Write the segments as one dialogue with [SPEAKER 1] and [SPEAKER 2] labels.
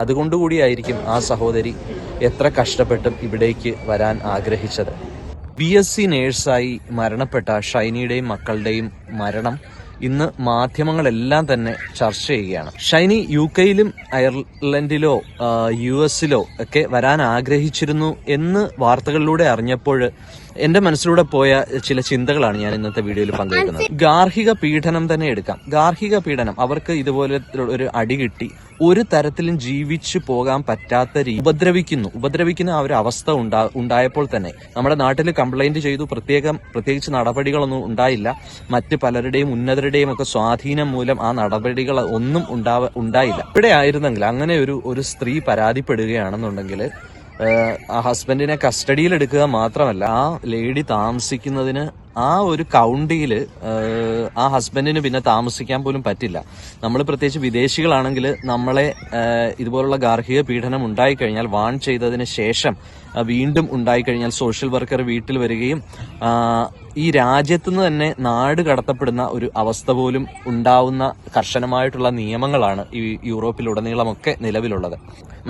[SPEAKER 1] അതുകൊണ്ടുകൂടിയായിരിക്കും ആ സഹോദരി എത്ര കഷ്ടപ്പെട്ടും ഇവിടേക്ക് വരാൻ ആഗ്രഹിച്ചത്. BSc നേഴ്സായി മരണപ്പെട്ട ഷൈനിയുടെയും മക്കളുടെയും മരണം ഇന്ന് മാധ്യമങ്ങളെല്ലാം തന്നെ ചർച്ച ചെയ്യുകയാണ്. ഷൈനി UK-യിലും അയർലൻഡിലോ US-ലോ ഒക്കെ വരാൻ ആഗ്രഹിച്ചിരുന്നു എന്ന് വാർത്തകളിലൂടെ അറിഞ്ഞപ്പോൾ എന്റെ മനസ്സിലൂടെ പോയ ചില ചിന്തകളാണ് ഞാൻ ഇന്നത്തെ വീഡിയോയിൽ പങ്കുവെക്കുന്നത്. ഗാർഹിക പീഡനം തന്നെ എടുക്കാം. ഗാർഹിക പീഡനം, അവർക്ക് ഇതുപോലെ ഒരു അടി കിട്ടി, ഒരു തരത്തിലും ജീവിച്ചു പോകാൻ പറ്റാത്ത ഉപദ്രവിക്കുന്ന ആ ഒരു അവസ്ഥ ഉണ്ടായപ്പോൾ തന്നെ നമ്മുടെ നാട്ടിൽ കംപ്ലൈന്റ് ചെയ്തു. പ്രത്യേകിച്ച് നടപടികളൊന്നും ഉണ്ടായില്ല. മറ്റ് പലരുടെയും ഉന്നതരുടെയും ഒക്കെ സ്വാധീനം മൂലം ആ നടപടികൾ ഒന്നും ഉണ്ടായില്ല. ഇവിടെ ആയിരുന്നെങ്കിൽ അങ്ങനെ ഒരു സ്ത്രീ പരാതിപ്പെടുകയാണെന്നുണ്ടെങ്കിൽ ആ ഹസ്ബൻഡിനെ കസ്റ്റഡിയിൽ എടുക്കുക മാത്രമല്ല, ആ ലേഡി താമസിക്കുന്നതിന് ആ ഒരു കൗണ്ടിയിൽ ആ ഹസ്ബൻഡിന് പിന്നെ താമസിക്കാൻ പോലും പറ്റില്ല. നമ്മൾ പ്രത്യേകിച്ച് വിദേശികളാണെങ്കിൽ നമ്മളെ ഇതുപോലുള്ള ഗാർഹിക പീഡനം ഉണ്ടായിക്കഴിഞ്ഞാൽ വാൺ ചെയ്തതിന് ശേഷം വീണ്ടും ഉണ്ടായിക്കഴിഞ്ഞാൽ സോഷ്യൽ വർക്കർ വീട്ടിൽ വരികയും ഈ രാജ്യത്തുനിന്ന് തന്നെ നാട് കടത്തപ്പെടുന്ന ഒരു അവസ്ഥ പോലും ഉണ്ടാവുന്ന കർശനമായിട്ടുള്ള നിയമങ്ങളാണ് ഈ യൂറോപ്പിലുടനീളമൊക്കെ നിലവിലുള്ളത്.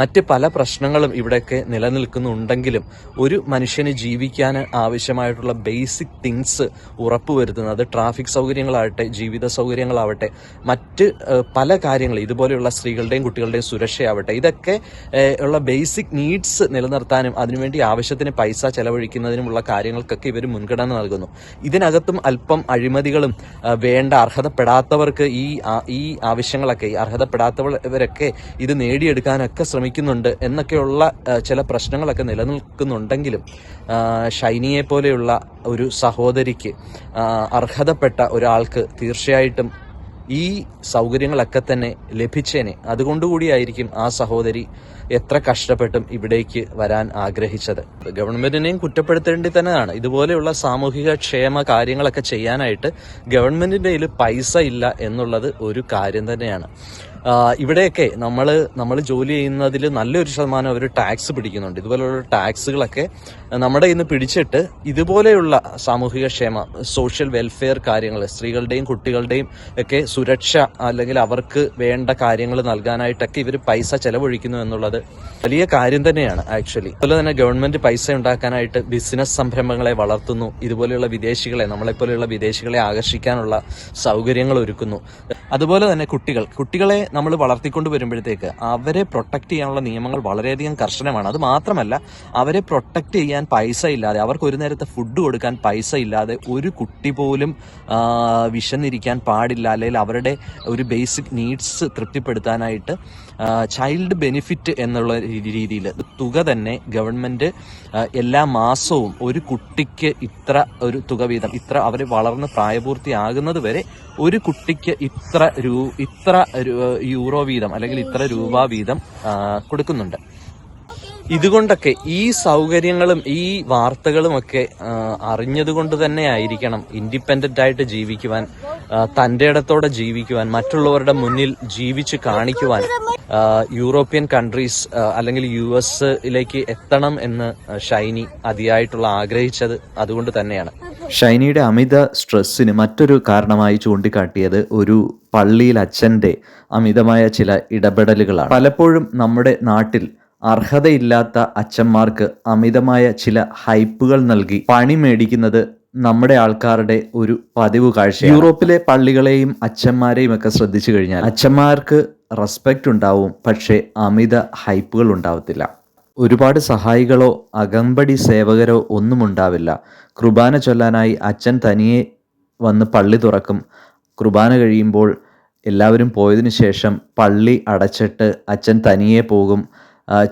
[SPEAKER 1] മറ്റ് പല പ്രശ്നങ്ങളും ഇവിടെയൊക്കെ നിലനിൽക്കുന്നുണ്ടെങ്കിലും ഒരു മനുഷ്യന് ജീവിക്കാൻ ആവശ്യമായിട്ടുള്ള ബേസിക് തിങ്സ് ഉറപ്പുവരുത്തുന്നത് ട്രാഫിക് സൗകര്യങ്ങളാവട്ടെ, ജീവിത സൗകര്യങ്ങളാവട്ടെ, മറ്റ് പല കാര്യങ്ങൾ, ഇതുപോലെയുള്ള സ്ത്രീകളുടെയും കുട്ടികളുടെയും സുരക്ഷയാവട്ടെ, ഇതൊക്കെ ഉള്ള ബേസിക് നീഡ്സ് നിലനിർത്താനും അതിനുവേണ്ടി ആവശ്യത്തിന് പൈസ ചെലവഴിക്കുന്നതിനുമുള്ള കാര്യങ്ങൾക്കൊക്കെ ഇവർ മുൻഗണന നൽകുന്നു. ഇതിനകത്തും അല്പം അഴിമതികളും വേണ്ട അർഹതപ്പെടാത്തവർക്ക് ഈ ആവശ്യങ്ങളൊക്കെ, അർഹതപ്പെടാത്തവരൊക്കെ ഇത് നേടിയെടുക്കാനൊക്കെ ശ്രമിക്കുന്നുണ്ട് എന്നൊക്കെയുള്ള ചില പ്രശ്നങ്ങളൊക്കെ നിലനിൽക്കുന്നുണ്ടെങ്കിലും ഷൈനിയെ പോലെയുള്ള ഒരു സഹോദരിക്ക്, അർഹതപ്പെട്ട ഒരാൾക്ക് തീർച്ചയായിട്ടും ഈ സൗകര്യങ്ങളൊക്കെ തന്നെ ലഭിച്ചേനെ. അതുകൊണ്ടുകൂടിയായിരിക്കും ആ സഹോദരി എത്ര കഷ്ടപ്പെട്ടും ഇവിടേക്ക് വരാൻ ആഗ്രഹിച്ചത്. ഗവൺമെന്റിനെയും കുറ്റപ്പെടുത്തേണ്ടി തന്നെയാണ്. ഇതുപോലെയുള്ള സാമൂഹിക ക്ഷേമ കാര്യങ്ങളൊക്കെ ചെയ്യാനായിട്ട് ഗവൺമെന്റിന്റെ കയ്യിൽ പൈസ ഇല്ല എന്നുള്ളത് ഒരു കാര്യം തന്നെയാണ്. ഇവിടെയൊക്കെ നമ്മൾ ജോലി ചെയ്യുന്നതിൽ നല്ലൊരു ശതമാനം അവർ ടാക്സ് പിടിക്കുന്നുണ്ട്. ഇതുപോലെയുള്ള ടാക്സുകളൊക്കെ നമ്മുടെ ഇന്ന് പിടിച്ചിട്ട് ഇതുപോലെയുള്ള സാമൂഹിക ക്ഷേമ, സോഷ്യൽ വെൽഫെയർ കാര്യങ്ങൾ, സ്ത്രീകളുടെയും കുട്ടികളുടെയും ഒക്കെ സുരക്ഷ അല്ലെങ്കിൽ അവർക്ക് വേണ്ട കാര്യങ്ങൾ നൽകാനായിട്ടൊക്കെ ഇവർ പൈസ ചെലവഴിക്കുന്നു എന്നുള്ളത് വലിയ കാര്യം തന്നെയാണ് ആക്ച്വലി. അതുപോലെ തന്നെ ഗവൺമെന്റ് പൈസ ഉണ്ടാക്കാനായിട്ട് ബിസിനസ് സംരംഭങ്ങളെ വളർത്തുന്നു. ഇതുപോലെയുള്ള വിദേശികളെ, നമ്മളെപ്പോലെയുള്ള വിദേശികളെ ആകർഷിക്കാനുള്ള സൗകര്യങ്ങൾ ഒരുക്കുന്നു. അതുപോലെ തന്നെ കുട്ടികളെ നമ്മൾ വളർത്തിക്കൊണ്ട് വരുമ്പോഴത്തേക്ക് അവരെ പ്രൊട്ടക്ട് ചെയ്യാനുള്ള നിയമങ്ങൾ വളരെയധികം കർശനമാണ്. അത് മാത്രമല്ല, അവരെ പ്രൊട്ടക്ട് ചെയ്യാൻ പൈസ ഇല്ലാതെ, അവർക്ക് ഒരു നേരത്തെ ഫുഡ് കൊടുക്കാൻ പൈസ ഇല്ലാതെ ഒരു കുട്ടി പോലും വിശന്നിരിക്കാൻ പാടില്ല. അല്ലെങ്കിൽ അവരുടെ ഒരു ബേസിക് നീഡ്സ് തൃപ്തിപ്പെടുത്താനായിട്ട് ചൈൽഡ് ബെനിഫിറ്റ് എന്നുള്ള രീതിയിൽ തുക തന്നെ ഗവൺമെന്റ് എല്ലാ മാസവും ഒരു കുട്ടിക്ക് ഇത്ര ഒരു തുക വീതം, ഇത്ര അവർ വളർന്ന് പ്രായപൂർത്തിയാകുന്നത് വരെ ഒരു കുട്ടിക്ക് ഇത്ര യൂറോ വീതം അല്ലെങ്കിൽ ഇത്ര രൂപ വീതം കൊടുക്കുന്നുണ്ട്. ഇതുകൊണ്ടൊക്കെ ഈ സൗകര്യങ്ങളും ഈ വാർത്തകളും ഒക്കെ അറിഞ്ഞതുകൊണ്ട് തന്നെ ആയിരിക്കണം ഇൻഡിപെൻഡന്റ് ആയിട്ട് ജീവിക്കുവാൻ, തന്റെ ഇടത്തോടെ ജീവിക്കുവാൻ, മറ്റുള്ളവരുടെ ജീവിച്ച് കാണിക്കുവാൻ യൂറോപ്യൻ കൺട്രീസ് അല്ലെങ്കിൽ US-ലേക്ക് എത്തണം എന്ന് ഷൈനി അതിയായിട്ടുള്ള ആഗ്രഹിച്ചത് അതുകൊണ്ട് തന്നെയാണ്.
[SPEAKER 2] ഷൈനിയുടെ അമിത സ്ട്രെസ്സിന് മറ്റൊരു കാരണമായി ചൂണ്ടിക്കാട്ടിയത് ഒരു പള്ളിയിൽ അച്ഛൻ്റെ അമിതമായ ചില ഇടപെടലുകളാണ്. പലപ്പോഴും നമ്മുടെ നാട്ടിൽ അർഹതയില്ലാത്ത അച്ഛന്മാർക്ക് അമിതമായ ചില ഹൈപ്പുകൾ നൽകി പണി മേടിക്കുന്നത് നമ്മുടെ ആൾക്കാരുടെ ഒരു പതിവ് കാഴ്ചയാണ്. യൂറോപ്പിലെ പള്ളികളെയും അച്ഛന്മാരെയും ഒക്കെ ശ്രദ്ധിച്ചു കഴിഞ്ഞാൽ അച്ഛന്മാർക്ക് റെസ്പെക്റ്റ് ഉണ്ടാവും, പക്ഷേ അമിത ഹൈപ്പുകൾ ഉണ്ടാവത്തില്ല. ഒരുപാട് സഹായികളോ അകമ്പടി സേവകരോ ഒന്നും ഉണ്ടാവില്ല. കുർബാന ചൊല്ലാനായി അച്ഛൻ തനിയെ വന്ന് പള്ളി തുറക്കും. കുർബാന കഴിയുമ്പോൾ എല്ലാവരും പോയതിനു ശേഷം പള്ളി അടച്ചിട്ട് അച്ഛൻ തനിയെ പോകും.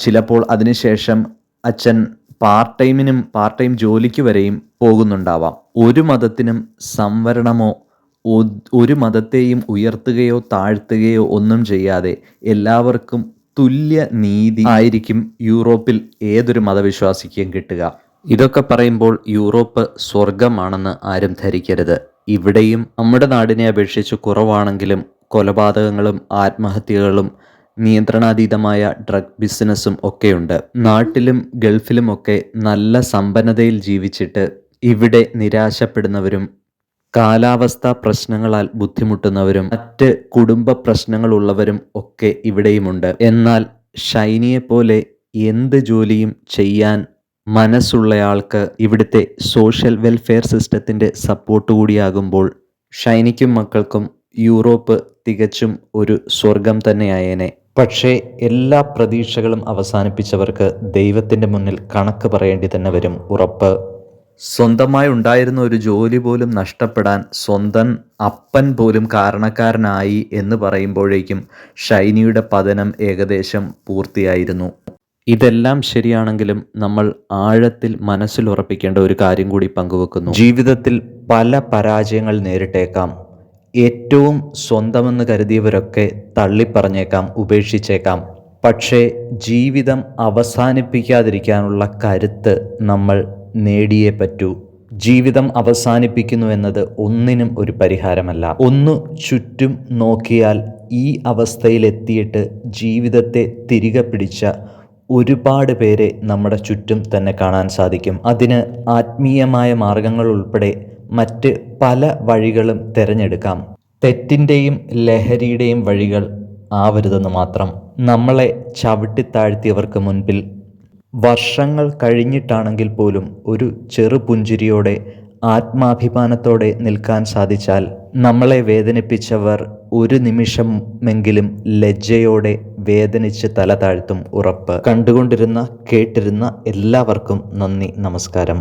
[SPEAKER 2] ചിലപ്പോൾ അതിനുശേഷം അച്ഛൻ പാർട്ട് ടൈം ജോലിക്ക് വരെയും പോകുന്നുണ്ടാവാം. ഒരു മതത്തിനും സംവരണമോ ഒരു മതത്തെയും ഉയർത്തുകയോ താഴ്ത്തുകയോ ഒന്നും ചെയ്യാതെ എല്ലാവർക്കും തുല്യ നീതി ആയിരിക്കും യൂറോപ്പിൽ ഏതൊരു മതവിശ്വാസിക്കും കിട്ടുക. ഇതൊക്കെ പറയുമ്പോൾ യൂറോപ്പ് സ്വർഗമാണെന്ന് ആരും ധരിക്കരുത്. ഇവിടെയും നമ്മുടെ നാടിനെ അപേക്ഷിച്ച് കുറവാണെങ്കിലും കൊലപാതകങ്ങളും ആത്മഹത്യകളും നിയന്ത്രണാതീതമായ ഡ്രഗ് ബിസിനസ്സും ഒക്കെയുണ്ട്. നാട്ടിലും ഗൾഫിലുമൊക്കെ നല്ല സമ്പന്നതയിൽ ജീവിച്ചിട്ട് ഇവിടെ നിരാശപ്പെടുന്നവരും കാലാവസ്ഥാ പ്രശ്നങ്ങളാൽ ബുദ്ധിമുട്ടുന്നവരും മറ്റ് കുടുംബ പ്രശ്നങ്ങളുള്ളവരും ഒക്കെ ഇവിടെയുമുണ്ട്. എന്നാൽ ഷൈനിയെപ്പോലെ എന്ത് ജോലിയും ചെയ്യാൻ മനസ്സുള്ളയാൾക്ക് ഇവിടുത്തെ സോഷ്യൽ വെൽഫെയർ സിസ്റ്റത്തിൻ്റെ സപ്പോർട്ട് കൂടിയാകുമ്പോൾ ഷൈനിക്കും മക്കൾക്കും യൂറോപ്പ് തികച്ചും ഒരു സ്വർഗം തന്നെയായേനെ. പക്ഷേ എല്ലാ പ്രതീക്ഷകളും അവസാനിപ്പിച്ചവർക്ക് ദൈവത്തിൻ്റെ മുന്നിൽ കണക്ക് പറയേണ്ടി തന്നെ വരും, ഉറപ്പ്. സ്വന്തമായി ഉണ്ടായിരുന്ന ഒരു ജോലി പോലും നഷ്ടപ്പെടാൻ സ്വന്തം അപ്പൻ പോലും കാരണക്കാരനായി എന്ന് പറയുമ്പോഴേക്കും ഷൈനിയുടെ പതനം ഏകദേശം പൂർത്തിയായിരുന്നു. ഇതെല്ലാം ശരിയാണെങ്കിലും നമ്മൾ ആഴത്തിൽ മനസ്സിൽ ഉറപ്പിക്കേണ്ട ഒരു കാര്യം കൂടി പങ്കുവെക്കുന്നു. ജീവിതത്തിൽ പല പരാജയങ്ങൾ നേരിട്ടേക്കാം. ഏറ്റവും സ്വന്തമെന്ന് കരുതിയവരൊക്കെ തള്ളിപ്പറഞ്ഞേക്കാം, ഉപേക്ഷിച്ചേക്കാം. പക്ഷേ ജീവിതം അവസാനിപ്പിക്കാതിരിക്കാനുള്ള കരുത്ത് നമ്മൾ നേടിയേ പറ്റൂ. ജീവിതം അവസാനിപ്പിക്കുന്നു എന്നത് ഒന്നിനും ഒരു പരിഹാരമല്ല. ഒന്ന് ചുറ്റും നോക്കിയാൽ ഈ അവസ്ഥയിലെത്തിയിട്ട് ജീവിതത്തെ തിരികെ പിടിച്ച ഒരുപാട് പേരെ നമ്മുടെ ചുറ്റും തന്നെ കാണാൻ സാധിക്കും. അതിന് ആത്മീയമായ മാർഗങ്ങൾ ഉൾപ്പെടെ മറ്റ് പല വഴികളും തിരഞ്ഞെടുക്കാം. തെറ്റിൻ്റെയും ലഹരിയുടെയും വഴികൾ ആവരുതെന്ന് മാത്രം. നമ്മളെ ചവിട്ടിത്താഴ്ത്തിയവർക്ക് മുൻപിൽ വർഷങ്ങൾ കഴിഞ്ഞിട്ടാണെങ്കിൽ പോലും ഒരു ചെറുപുഞ്ചിരിയോടെ ആത്മാഭിമാനത്തോടെ നിൽക്കാൻ സാധിച്ചാൽ നമ്മളെ വേദനിപ്പിച്ചവർ ഒരു നിമിഷമെങ്കിലും ലജ്ജയോടെ വേദനിച്ച് തല താഴ്ത്തും, ഉറപ്പ്. കണ്ടുകൊണ്ടിരുന്ന കേട്ടിരുന്ന എല്ലാവർക്കും നന്ദി, നമസ്കാരം.